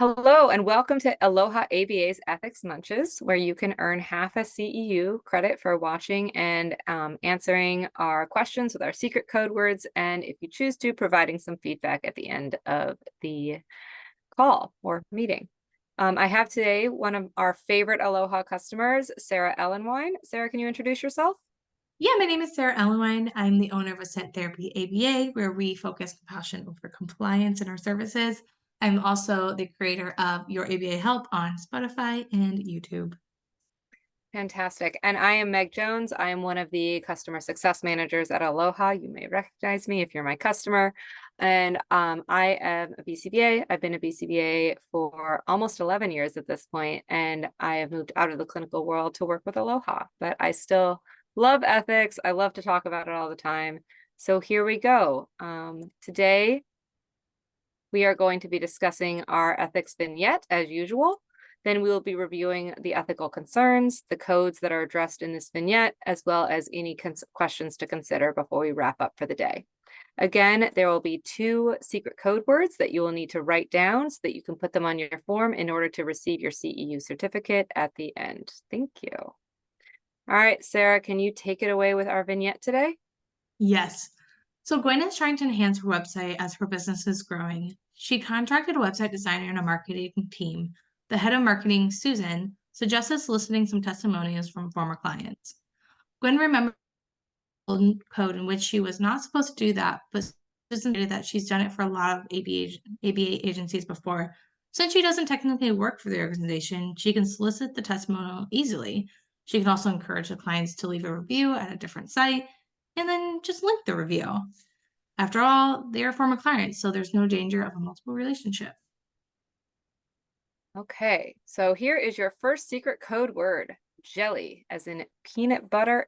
Hello and welcome to Aloha ABA's Ethics Munches, where you can earn half a CEU credit for watching and answering our questions with our secret code words, and if you choose to, providing some feedback at the end of the call or meeting. I have today one of our favorite Aloha customers, Sarah Ellenwine. Sarah, can you introduce yourself? Yeah, my name is Sarah Ellenwine. I'm the owner of Ascent Therapy ABA, where we focus compassion over compliance in our services. I'm also the creator of Your ABA Help on Spotify and YouTube. Fantastic. And I am Meg Jones. I am one of the customer success managers at Aloha. You may recognize me if you're my customer. And I am a BCBA. I've been a BCBA for almost 11 years at this point, and I have moved out of the clinical world to work with Aloha. But I still love ethics. I love to talk about it all the time. So here we go. Today, we are going to be discussing our ethics vignette as usual. Then we will be reviewing the ethical concerns, the codes that are addressed in this vignette, as well as any questions to consider before we wrap up for the day. Again, there will be 2 secret code words that you will need to write down so that you can put them on your form in order to receive your CEU certificate at the end. Thank you. All right, Sarah, can you take it away with our vignette today? Yes. So Gwen is trying to enhance her website as her business is growing. She contracted a website designer and a marketing team. The head of marketing, Susan, suggested soliciting some testimonials from former clients. Gwen remembered code in which she was not supposed to do that, but Susan stated that she's done it for a lot of ABA agencies before. Since she doesn't technically work for the organization, she can solicit the testimonial easily. She can also encourage the clients to leave a review at a different site and then just link the review. After all, they are former clients, so there's no danger of a multiple relationship. Okay, so here is your first secret code word, jelly, as in peanut butter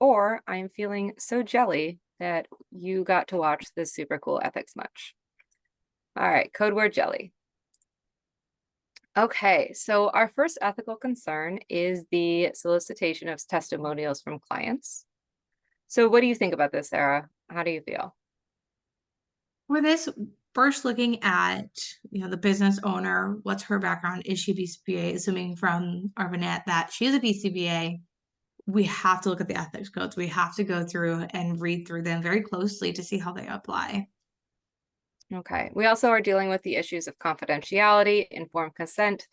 or I'm feeling so jelly that you got to watch this super cool ethics much. All right, code word jelly. Okay, so our first ethical concern is the solicitation of testimonials from clients. So what do you think about this, Sarah? How do you feel? For this, first looking at the business owner, what's her background? Is she BCBA? Assuming from our vignette that she is a BCBA, we have to look at the ethics codes. We have to go through and read through them very closely to see how they apply. Okay, we also are dealing with the issues of confidentiality, informed consent.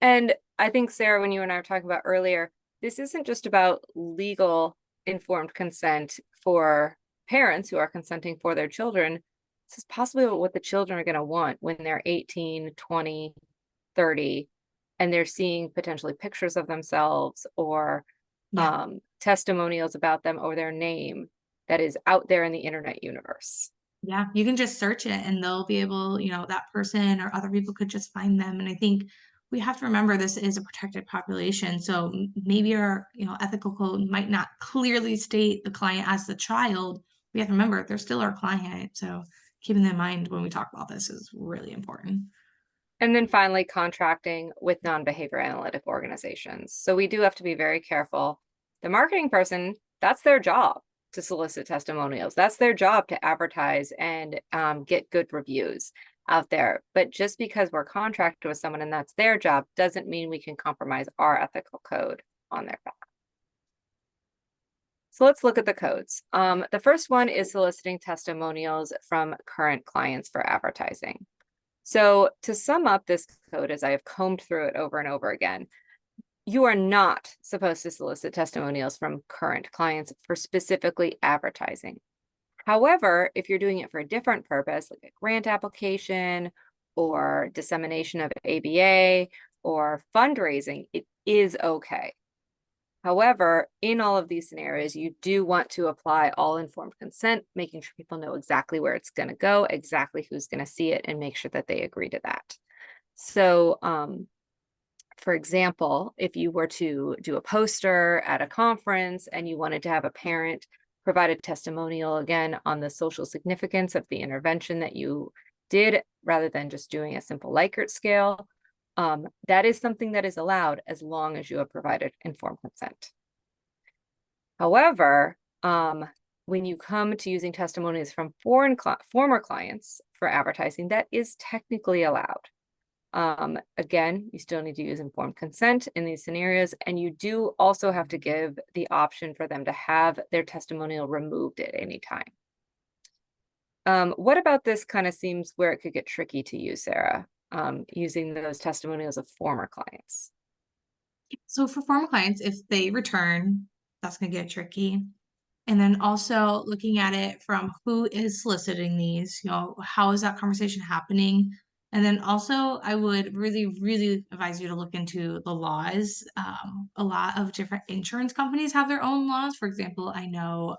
And I think, Sarah, when you and I were talking about earlier, this isn't just about legal informed consent for parents who are consenting for their children. This is possibly what the children are going to want when they're 18, 20, 30, and they're seeing potentially pictures of themselves or Yeah. testimonials about them or their name that is out there in the internet universe. Yeah, you can just search it and they'll be able, that person or other people could just find them. And I think we have to remember this is a protected population. So maybe our, ethical code might not clearly state the client as the child. We have to remember they're still our client. So keeping that in mind when we talk about this is really important. And then finally, contracting with non-behavior analytic organizations. So we do have to be very careful. The marketing person, that's their job to solicit testimonials. That's their job to advertise and get good reviews out there. But just because we're contracted with someone and that's their job doesn't mean we can compromise our ethical code on their behalf. So let's look at the codes. The first one is soliciting testimonials from current clients for advertising. So to sum up this code, as I have combed through it over and over again, you are not supposed to solicit testimonials from current clients for specifically advertising. However, if you're doing it for a different purpose, like a grant application or dissemination of ABA or fundraising, it is okay. However, in all of these scenarios, you do want to apply all informed consent, making sure people know exactly where it's going to go, exactly who's going to see it, and make sure that they agree to that. So, for example, if you were to do a poster at a conference and you wanted to have a parent provide a testimonial again on the social significance of the intervention that you did, rather than just doing a simple Likert scale, that is something that is allowed as long as you have provided informed consent. However, when you come to using testimonials from former clients for advertising, that is technically allowed. Again, you still need to use informed consent in these scenarios, and you do also have to give the option for them to have their testimonial removed at any time. What about this kind of seems where it could get tricky to you, Sarah, using those testimonials of former clients? So for former clients, if they return, that's going to get tricky. And then also looking at it from who is soliciting these, how is that conversation happening? And then also, I would really, really advise you to look into the laws. A lot of different insurance companies have their own laws. For example, I know,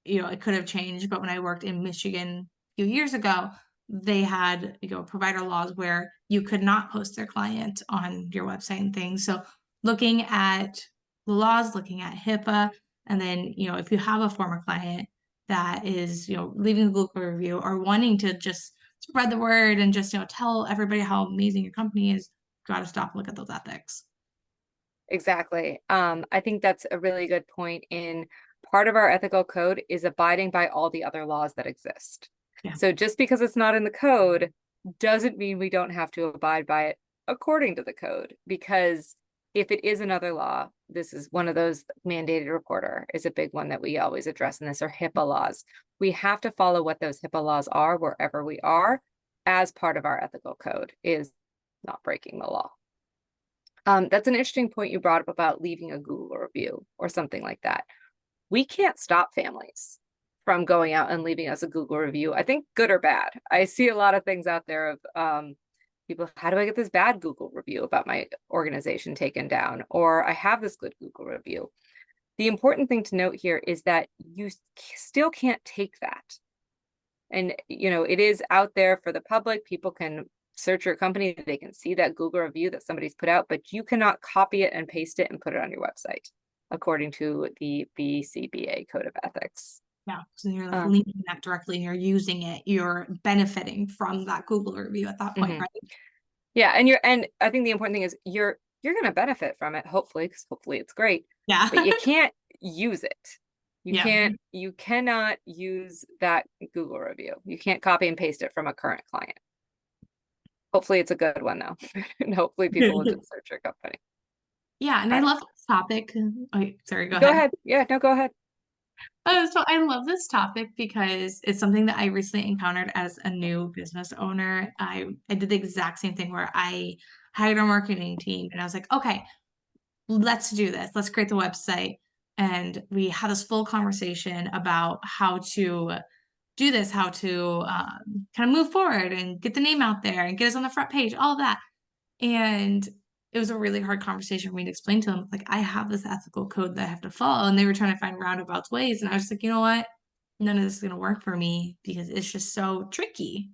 it could have changed, but when I worked in Michigan a few years ago, they had, provider laws where you could not post their client on your website and things. So looking at the laws, looking at HIPAA, and then, if you have a former client that is, leaving a Google review or wanting to just spread the word and just, tell everybody how amazing your company is, you got to stop and look at those ethics. Exactly. I think that's a really good point. In part of our ethical code is abiding by all the other laws that exist. Yeah. So just because it's not in the code doesn't mean we don't have to abide by it according to the code, because if it is another law, this is one of those. Mandated reporter is a big one that we always address in this, or HIPAA laws. We have to follow what those HIPAA laws are wherever we are, as part of our ethical code, is not breaking the law. That's an interesting point you brought up about leaving a Google review or something like that. We can't stop families from going out and leaving us a Google review. I think good or bad. I see a lot of things out there of people, how do I get this bad Google review about my organization taken down? Or I have this good Google review. The important thing to note here is that you still can't take that. And, it is out there for the public. People can search your company, they can see that Google review that somebody's put out, but you cannot copy it and paste it and put it on your website, according to the BCBA Code of Ethics. Yeah, so you're like linking that directly and you're using it, you're benefiting from that Google review at that point, right? Yeah, and I think the important thing is you're gonna benefit from it, hopefully, because hopefully it's great. Yeah. But you can't use it. Yeah. You cannot use that Google review. You can't copy and paste it from a current client. Hopefully it's a good one though. And hopefully people will just search your company. Yeah, and I love this topic. Oh, sorry, go Go ahead. ahead. Yeah, no, go ahead. So I love this topic because it's something that I recently encountered as a new business owner. I did the exact same thing where I hired a marketing team and I was like, okay, let's do this. Let's create the website. And we had this full conversation about how to do this, how to kind of move forward and get the name out there and get us on the front page, all of that. And it was a really hard conversation for me to explain to them. Like, I have this ethical code that I have to follow. And they were trying to find roundabouts ways. And I was like, you know what? None of this is going to work for me because it's just so tricky.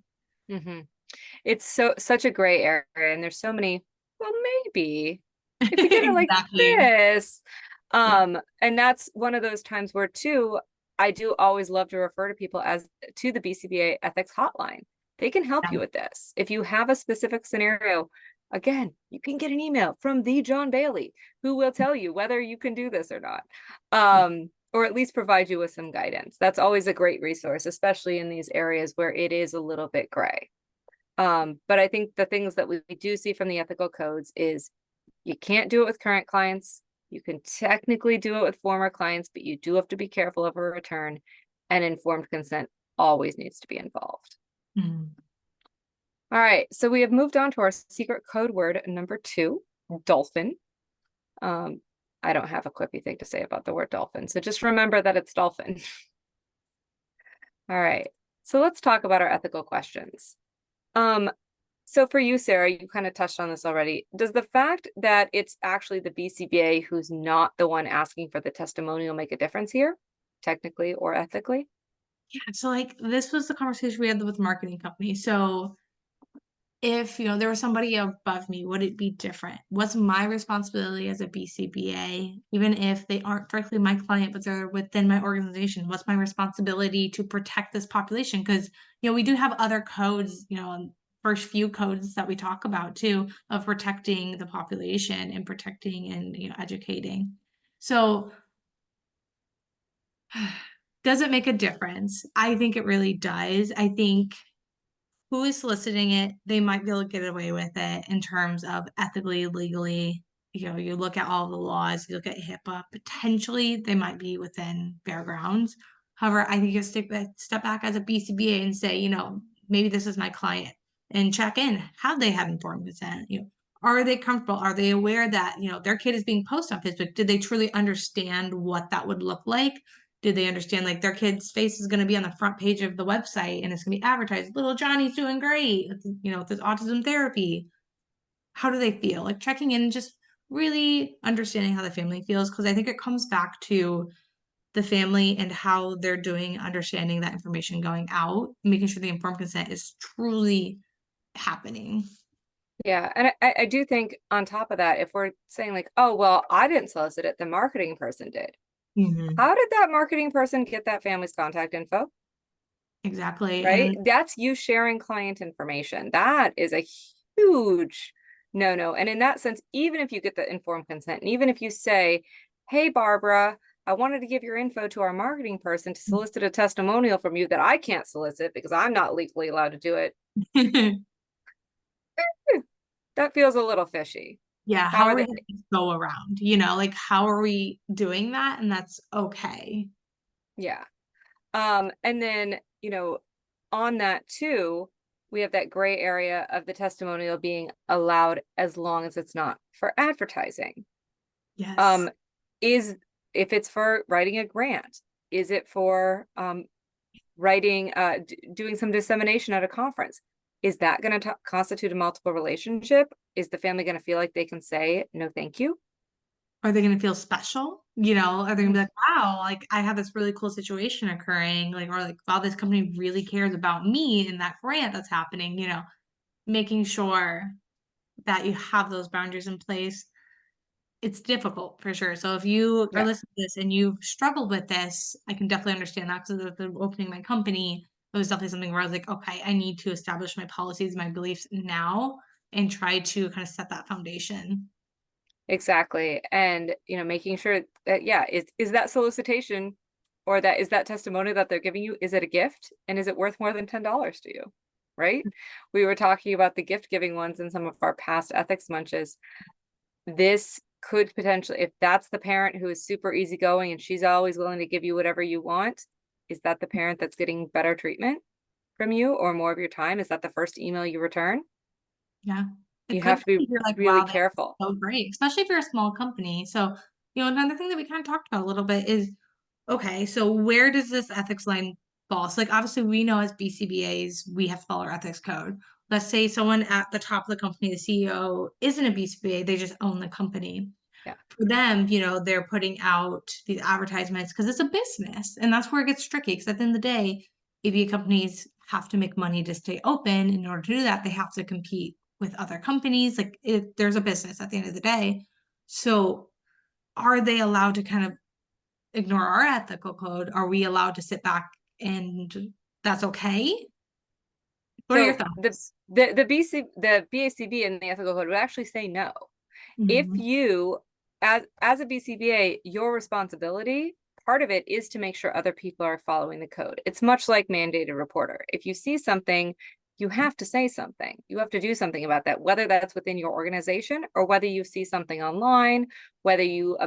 It's such a gray area, and there's so many, well, maybe if we did it like Exactly. this. Yeah. And that's one of those times where too, I do always love to refer to people as to the BCBA ethics hotline. They can help you with this. If you have a specific scenario, again, you can get an email from the John Bailey, who will tell you whether you can do this or not. Or at least provide you with some guidance. That's always a great resource, especially in these areas where it is a little bit gray. But I think the things that we do see from the ethical codes is you can't do it with current clients. You can technically do it with former clients, but you do have to be careful of a return, and informed consent always needs to be involved. All right, so we have moved on to our secret code word number 2, dolphin. I don't have a quippy thing to say about the word dolphin, so just remember that it's dolphin. All right, so let's talk about our ethical questions. So for you, Sarah, you kind of touched on this already. Does the fact that it's actually the BCBA who's not the one asking for the testimonial make a difference here, technically or ethically? Yeah. So like this was the conversation we had with the marketing company. So if, there was somebody above me, would it be different? What's my responsibility as a BCBA, even if they aren't directly my client, but they're within my organization? What's my responsibility to protect this population? Because, we do have other codes, first few codes that we talk about too, of protecting the population and protecting and, educating. So does it make a difference? I think it really does. I think who is soliciting it, they might be able to get away with it in terms of ethically, legally. You look at all the laws, you look at HIPAA, potentially they might be within fair grounds. However, I think you step back as a BCBA and say, maybe this is my client and check in. Have they had informed consent? Are they comfortable? Are they aware that, their kid is being posted on Facebook? Did they truly understand what that would look like? Did they understand like their kid's face is going to be on the front page of the website and it's going to be advertised, little Johnny's doing great, with his autism therapy? How do they feel? Like checking in, just really understanding how the family feels. Because I think it comes back to the family and how they're doing, understanding that information going out, making sure the informed consent is truly happening. Yeah, and I do think on top of that, if we're saying like, oh, well, I didn't solicit it, the marketing person did. Mm-hmm. How did that marketing person get that family's contact info? Exactly. Right? And That's you sharing client information. That is a huge no. And in that sense, even if you get the informed consent, and even if you say, hey, Barbara, I wanted to give your info to our marketing person to solicit a testimonial from you that I can't solicit because I'm not legally allowed to do it. That feels a little fishy. yeah, How how are are we they? going to go around? Like how are we doing that? And that's okay. Yeah. And then, on that too, we have that gray area of the testimonial being allowed as long as it's not for advertising. Yes. Is if it's for writing a grant, is it for writing doing some dissemination at a conference? Is that going to constitute a multiple relationship? Is the family going to feel like they can say no thank you? Are they going to feel special? Are they going to be like, wow, like I have this really cool situation occurring, like, or like, wow, this company really cares about me and that grant that's happening, making sure that you have those boundaries in place. It's difficult for sure. So if you are Yeah, listening to this and you've struggled with this, I can definitely understand that because of the opening my company, it was definitely something where I was like, okay, I need to establish my policies, my beliefs now, and try to kind of set that foundation. exactly. And making sure that, yeah, is that solicitation or that is that testimony that they're giving you, is it a gift? And is it worth more than $10 to you? Right? We were talking about the gift giving ones in some of our past ethics munches. This could potentially, if that's the parent who is super easygoing and she's always willing to give you whatever you want, is that the parent that's getting better treatment from you or more of your time? Is that the first email you return? Yeah. It You could have to be be you're like, really wow, that's careful. so great, especially if you're a small company. So, another thing that we kind of talked about a little bit is okay, so where does this ethics line fall? So, like, obviously, we know as BCBAs, we have to follow our ethics code. Let's say someone at the top of the company, the CEO, isn't a BCBA, they just own the company. Yeah, For them, they're putting out these advertisements because it's a business. And that's where it gets tricky. Because at the end of the day, AV companies have to make money to stay open. In order to do that, they have to compete with other companies. Like, there's a business at the end of the day. So, are they allowed to kind of ignore our ethical code? Are we allowed to sit back and that's okay? What are your so the thoughts? the BACB and the ethical code would actually say no. If Mhm. you, as a BCBA, your responsibility, part of it is to make sure other people are following the code. It's much like mandated reporter. If you see something, you have to say something. You have to do something about that, whether that's within your organization or whether you see something online, whether you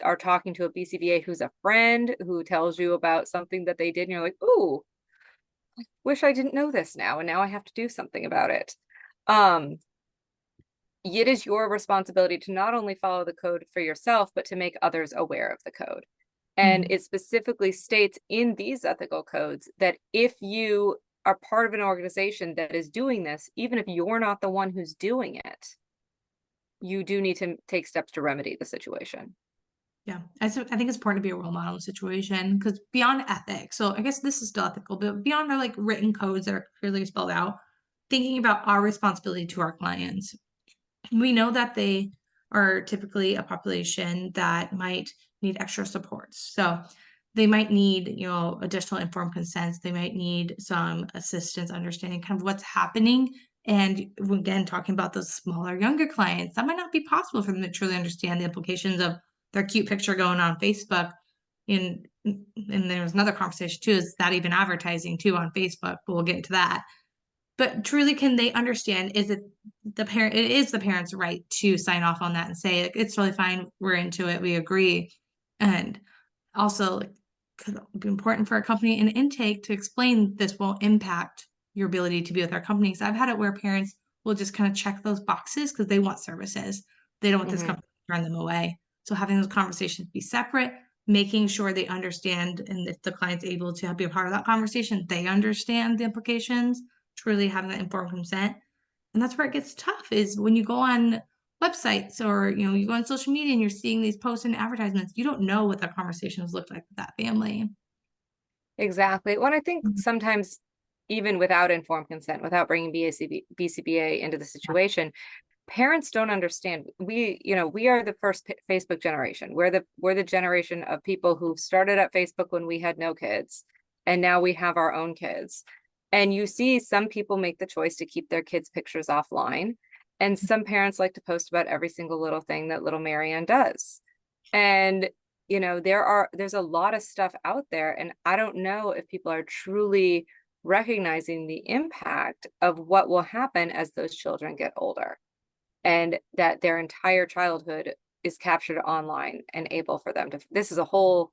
are talking to a BCBA who's a friend who tells you about something that they did, and you're like, ooh, wish I didn't know this now, and now I have to do something about it. It is your responsibility to not only follow the code for yourself, but to make others aware of the code. And Mhm. it specifically states in these ethical codes that if you are part of an organization that is doing this, even if you're not the one who's doing it, you do need to take steps to remedy the situation. Yeah, I think it's important to be a role model in the situation because beyond ethics, so I guess this is still ethical, but beyond our like written codes that are clearly spelled out, thinking about our responsibility to our clients. We know that they are typically a population that might need extra supports. So they might need, additional informed consents. They might need some assistance, understanding kind of what's happening. And again, talking about those smaller, younger clients, that might not be possible for them to truly understand the implications of their cute picture going on Facebook. And there's another conversation too, is that even advertising too on Facebook, but we'll get into that. But truly, can they understand? Is it the parent? It is the parent's right to sign off on that and say, like, it's totally fine. We're into it. We agree. And also, like, could it be important for a company in intake to explain this won't impact your ability to be with our company. So I've had it where parents will just kind of check those boxes because they want services. They don't want this Mhm. company to turn them away. So having those conversations be separate, making sure they understand, and if the client's able to be a part of that conversation, they understand the implications, truly having that informed consent. And that's where it gets tough, is when you go on websites, or you go on social media and you're seeing these posts and advertisements, you don't know what the conversations look like with that family. Exactly. Well, I think sometimes even without informed consent, without bringing BCBA into the situation, parents don't understand. We are the first Facebook generation. We're the generation of people who started at Facebook when we had no kids, and now we have our own kids. And you see some people make the choice to keep their kids' pictures offline, and some parents like to post about every single little thing that little Marianne does. And there's a lot of stuff out there, and I don't know if people are truly recognizing the impact of what will happen as those children get older, and that their entire childhood is captured online and able for them to. This is a whole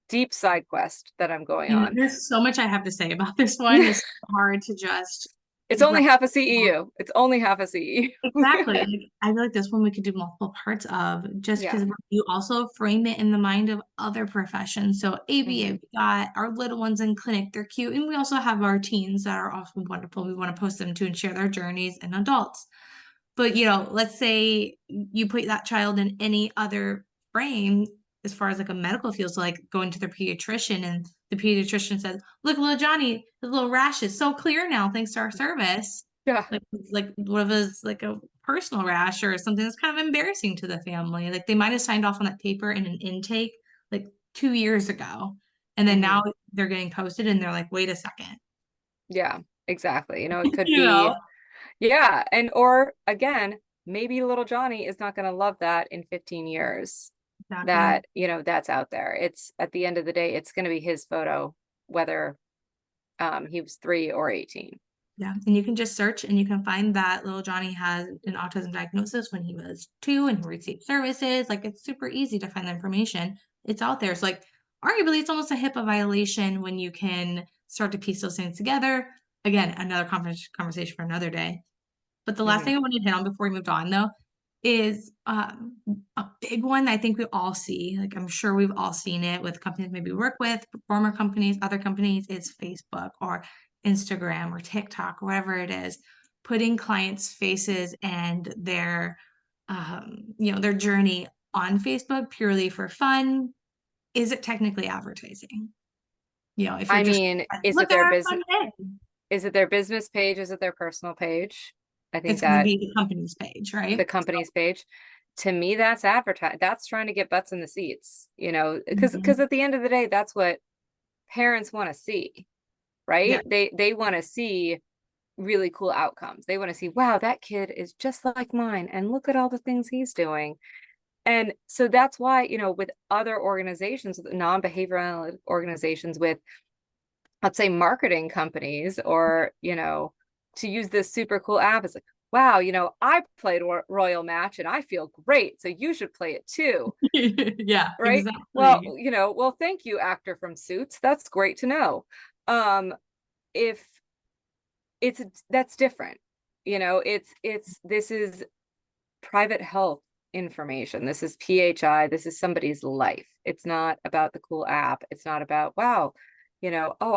deep side quest that I'm going And on. there's so much I have to say about this one. It's hard to just It's only grasp. half a CEU. It's only half a CEU. Exactly. Like, I feel like this one we could do multiple parts of, just Yeah. because you also frame it in the mind of other professions. So ABA, Mhm. we got our little ones in clinic, they're cute. And we also have our teens that are also wonderful. We want to post them too and share their journeys, and adults. But let's say you put that child in any other frame as far as like a medical field, so like going to the pediatrician, and the pediatrician says, "Look, little Johnny, the little rash is so clear now thanks to our service." Yeah. Like what if it's like a personal rash or something that's kind of embarrassing to the family? Like they might have signed off on that paper in an intake like 2 years ago, and then now Mhm. they're getting posted, and they're like, "Wait a second." Yeah, exactly. It could You know? be. Yeah. And or again, maybe little Johnny is not going to love that in 15 years. Exactly. That's out there. It's at the end of the day, it's going to be his photo, whether he was 3 or 18. Yeah, and you can just search and you can find that little Johnny has an autism diagnosis when he was 2 and he received services. Like it's super easy to find the information. It's out there. So like arguably it's almost a HIPAA violation when you can start to piece those things together. Again, another conversation for another day. But the last Hmm. thing I wanted to hit on before we moved on though is a big one I think we all see. Like I'm sure we've all seen it with companies maybe we work with, former companies, other companies. It's Facebook or Instagram or TikTok or whatever it is, putting clients' faces and their journey on Facebook purely for fun. Is it technically advertising? If you're I just mean, like, look at our fun day, is it their business page? Is it their personal page? I think it's going to that be the company's page, the right? company's page, to me, that's advertise. That's trying to get butts in the seats, because Mhm. at the end of the day, that's what parents want to see, Yeah. right? They want to see really cool outcomes. They want to see, wow, that kid is just like mine, and look at all the things he's doing. And so that's why, with other organizations, with non-behavioral organizations, with, let's say, marketing companies, or, to use this super cool app, it's like, wow, I played Royal Match and I feel great. So you should play it too. Yeah, Right. Well, exactly. thank you, actor from Suits. That's great to know. If it's That's different, this is private health information. This is PHI. This is somebody's life. It's not about the cool app. It's not about, wow, oh,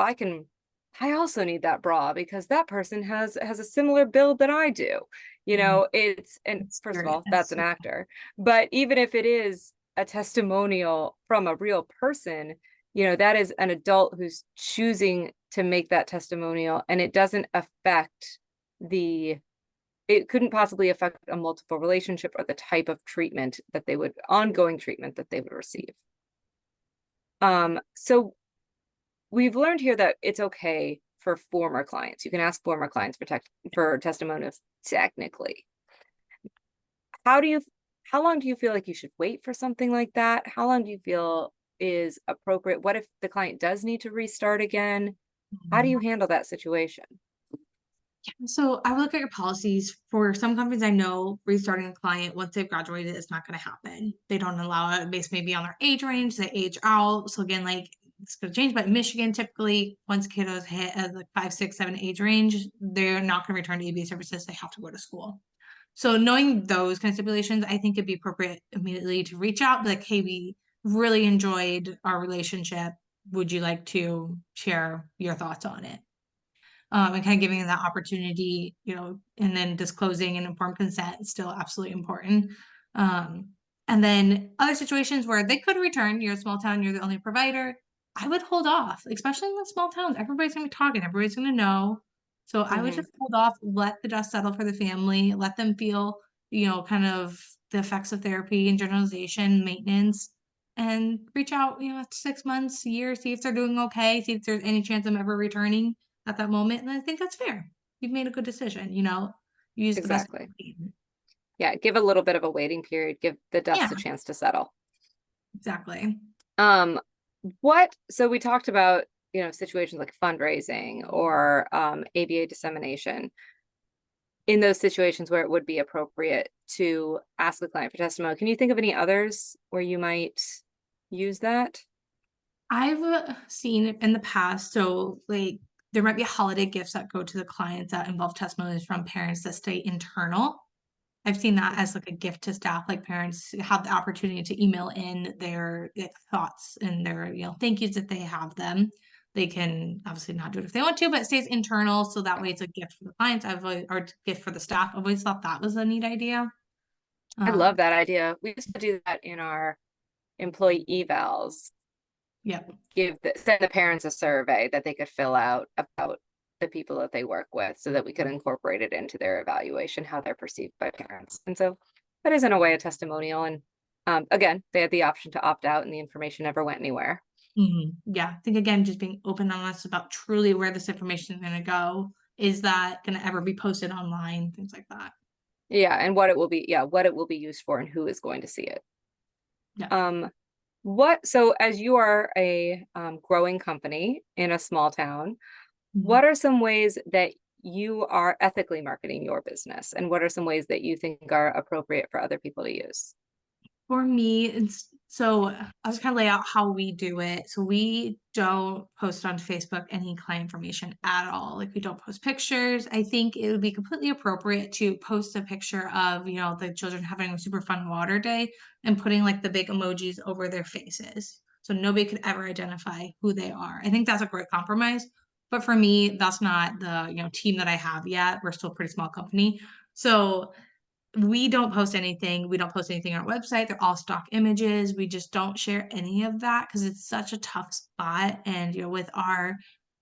I also need that bra because that person has a similar build that I do. Yeah, And it's first of serious. all, that's an actor. But even if it is a testimonial from a real person, that is an adult who's choosing to make that testimonial, and it couldn't possibly affect a multiple relationship or the type of ongoing treatment that they would receive. So we've learned here that it's okay for former clients. You can ask former clients for testimonials technically. How do you, how long do you feel like you should wait for something like that? How long do you feel is appropriate? What if the client does need to restart again? How do Mhm. you handle that situation? So I would look at your policies. For some companies, I know restarting a client once they've graduated is not going to happen. They don't allow it based maybe on their age range, they age out. So again, like it's going to change. But in Michigan, typically once kiddos hit like 5, 6, 7 age range, they're not going to return to ABA services. They have to go to school. So knowing those kind of stipulations, I think it'd be appropriate immediately to reach out, be like, hey, we really enjoyed our relationship. Would you like to share your thoughts on it? And kind of giving them that opportunity, and then disclosing and informed consent is still absolutely important. Um, and then other situations where they could return, you're a small town, you're the only provider, I would hold off, especially in the small towns. Everybody's gonna be talking, everybody's gonna know. So I would Hmm. just hold off, let the dust settle for the family, let them feel, kind of the effects of therapy and generalization, maintenance, and reach out, 6 months, a year, see if they're doing okay, see if there's any chance of ever returning at that moment. And I think that's fair. You've made a good decision, use the best. Exactly. Yeah, give a little bit of a waiting period, give the Yeah, dust a chance to settle. exactly. Um, so we talked about, situations like fundraising or ABA dissemination. In those situations where it would be appropriate to ask the client for testimony, can you think of any others where you might use that? I've seen it in the past. So, like, there might be holiday gifts that go to the clients that involve testimonies from parents that stay internal. I've seen that as like a gift to staff, like parents have the opportunity to email in their thoughts and their, thank yous if they have them. They can obviously not do it if they want to, but it stays internal. So that way it's a gift for the clients. Or gift for the staff. I've always thought that was a neat idea. I love Um, that idea. We used to do that in our employee evals. yeah. Send the parents a survey that they could fill out about the people that they work with so that we could incorporate it into their evaluation, how they're perceived by parents. And so that is in a way a testimonial. And again, they had the option to opt out and the information never went anywhere. Yeah. I think again, just being open and honest about truly where this information is going to go. Is that going to ever be posted online? Things like that. Yeah, and what it will be used for and who is going to see it. Yeah. So as you are a growing company in a small town, Mhm. what are some ways that you are ethically marketing your business? And what are some ways that you think are appropriate for other people to use? For me, I was kind of lay out how we do it. So we don't post on Facebook any client information at all. Like we don't post pictures. I think it would be completely appropriate to post a picture of, the children having a super fun water day and putting like the big emojis over their faces. So nobody could ever identify who they are. I think that's a great compromise. But for me, that's not the, team that I have yet. We're still a pretty small company. So we don't post anything. We don't post anything on our website. They're all stock images. We just don't share any of that because it's such a tough spot. And, with our,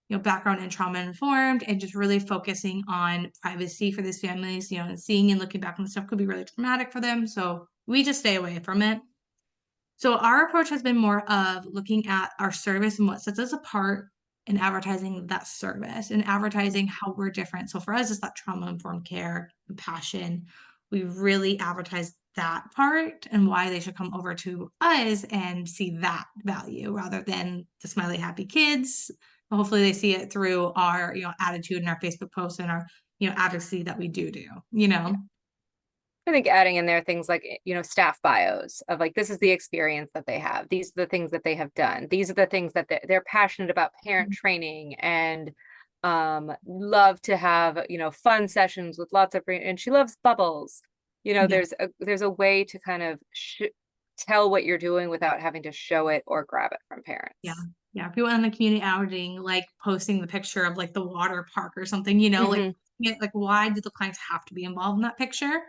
background in trauma informed and just really focusing on privacy for these families, and seeing and looking back on the stuff could be really traumatic for them. So we just stay away from it. So our approach has been more of looking at our service and what sets us apart and advertising that service and advertising how we're different. So for us, it's that trauma informed care, compassion. We really advertise that part and why they should come over to us and see that value rather than the smiley happy kids. Hopefully they see it through our, attitude and our Facebook posts and our, advocacy that we do. I think adding in there things like, staff bios of like, this is the experience that they have. These are the things that they have done. These are the things that they're passionate about parent training and love to have, fun sessions with lots of, and she loves bubbles. Yeah. There's a way to kind of tell what you're doing without having to show it or grab it from Yeah. parents. Yeah. If you went on the community outing, like posting the picture of like the water park or something, Hmm. like why do the clients have to be involved in that picture?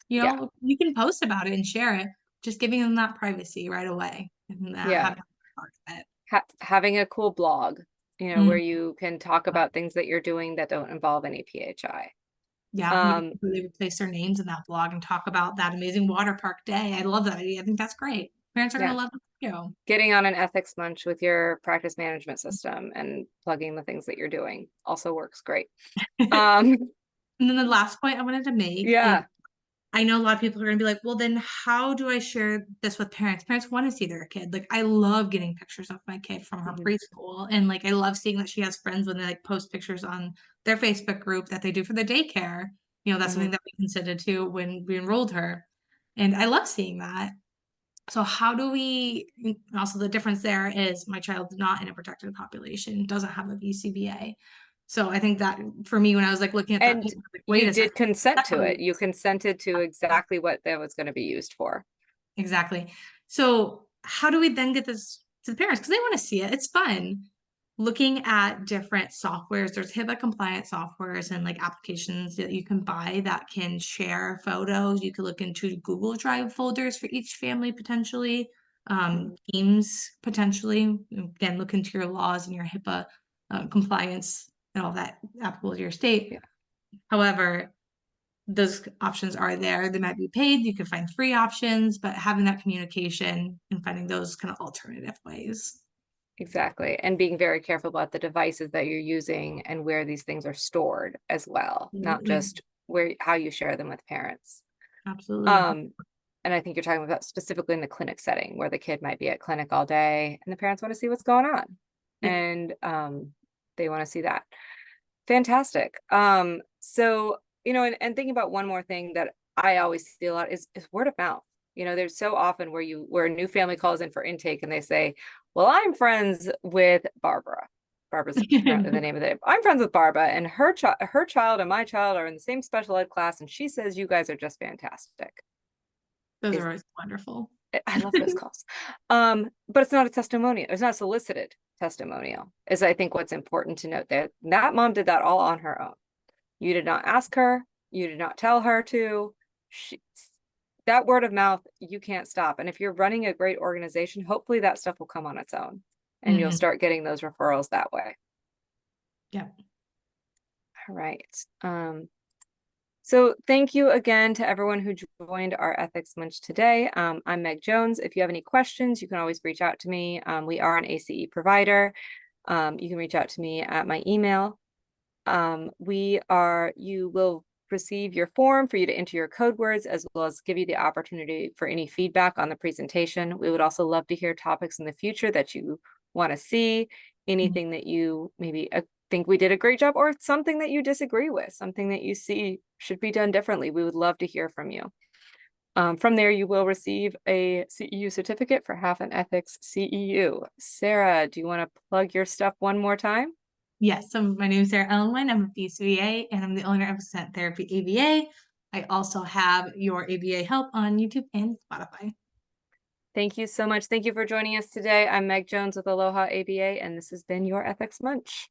Yeah. You can post about it and share it, just giving them that privacy right away and that Yeah. having part of it. Having a cool blog, where Mm, you can talk about things that you're doing that don't involve any PHI. yeah. You can Um, really place their names in that blog and talk about that amazing water park day. I love that idea. I think that's great. Parents are gonna yeah, love it too. getting on an ethics munch with your practice management system and plugging the things that you're doing also works great. Um, And then the last point I wanted to make is yeah. I know a lot of people are going to be like, well, then how do I share this with parents? Parents want to see their kid. Like, I love getting pictures of my kid from her Mhm. preschool. And like, I love seeing that she has friends when they like post pictures on their Facebook group that they do for the daycare. You know, that's Mhm. something that we considered too when we enrolled her. And I love seeing that. So how do we, also the difference there is my child's not in a protected population, doesn't have a BCBA. So I think that for me, when I was like looking at that And paper, like, wait you a second, did consent that's to what it. we You consented to exactly what that was going to be used for. exactly. So how do we then get this to the parents? Because they want to see it. It's fun. Looking at different softwares, there's HIPAA compliant softwares and like applications that you can buy that can share photos. You could look into Google Drive folders for each family potentially, Mhm. Teams potentially. Again, look into your laws and your HIPAA compliance and all that applicable to your state. Yeah, However, those options are there. They might be paid. You can find free options, but having that communication and finding those kind of alternative ways. exactly. And being very careful about the devices that you're using and where these things are stored as well, not Absolutely. just where how you share them with parents. Absolutely. Um, and I think you're talking about specifically in the clinic setting where the kid might be at clinic all day and the parents want to see what's going on. Yep. And they want to see that. Fantastic. So, and thinking about one more thing that I always see a lot is word of mouth. There's so often where a new family calls in for intake and they say, well, I'm friends with Barbara. Barbara's apparently the name of it. I'm friends with Barbara and her child and my child are in the same special ed class. And she says you guys are just fantastic. Those are Is always wonderful. I love those calls. But it's not a testimonial. It's not a solicited testimonial, is I think what's important to note there. That mom did that all on her own. You did not ask her. You did not tell her to. That word of mouth, you can't stop. And if you're running a great organization, hopefully that stuff will come on its own and you'll Mhm. start getting those referrals that way. Yeah. All right. So thank you again to everyone who joined our Ethics Munch today. I'm Meg Jones. If you have any questions, you can always reach out to me. We are an ACE provider. You can reach out to me at my email. You will receive your form for you to enter your code words, as well as give you the opportunity for any feedback on the presentation. We would also love to hear topics in the future that you want to see, anything that you maybe think we did a great job, or something that you disagree with, something that you see should be done differently. We would love to hear from you. From there, you will receive a CEU certificate for half an ethics CEU. Sarah, do you want to plug your stuff one more time? Yes. So my name is Sarah Ellenwine. I'm a BCBA and I'm the owner of Scent Therapy ABA. I also have your ABA help on YouTube and Spotify. Thank you so much. Thank you for joining us today. I'm Meg Jones with Aloha ABA, and this has been your Ethics Munch.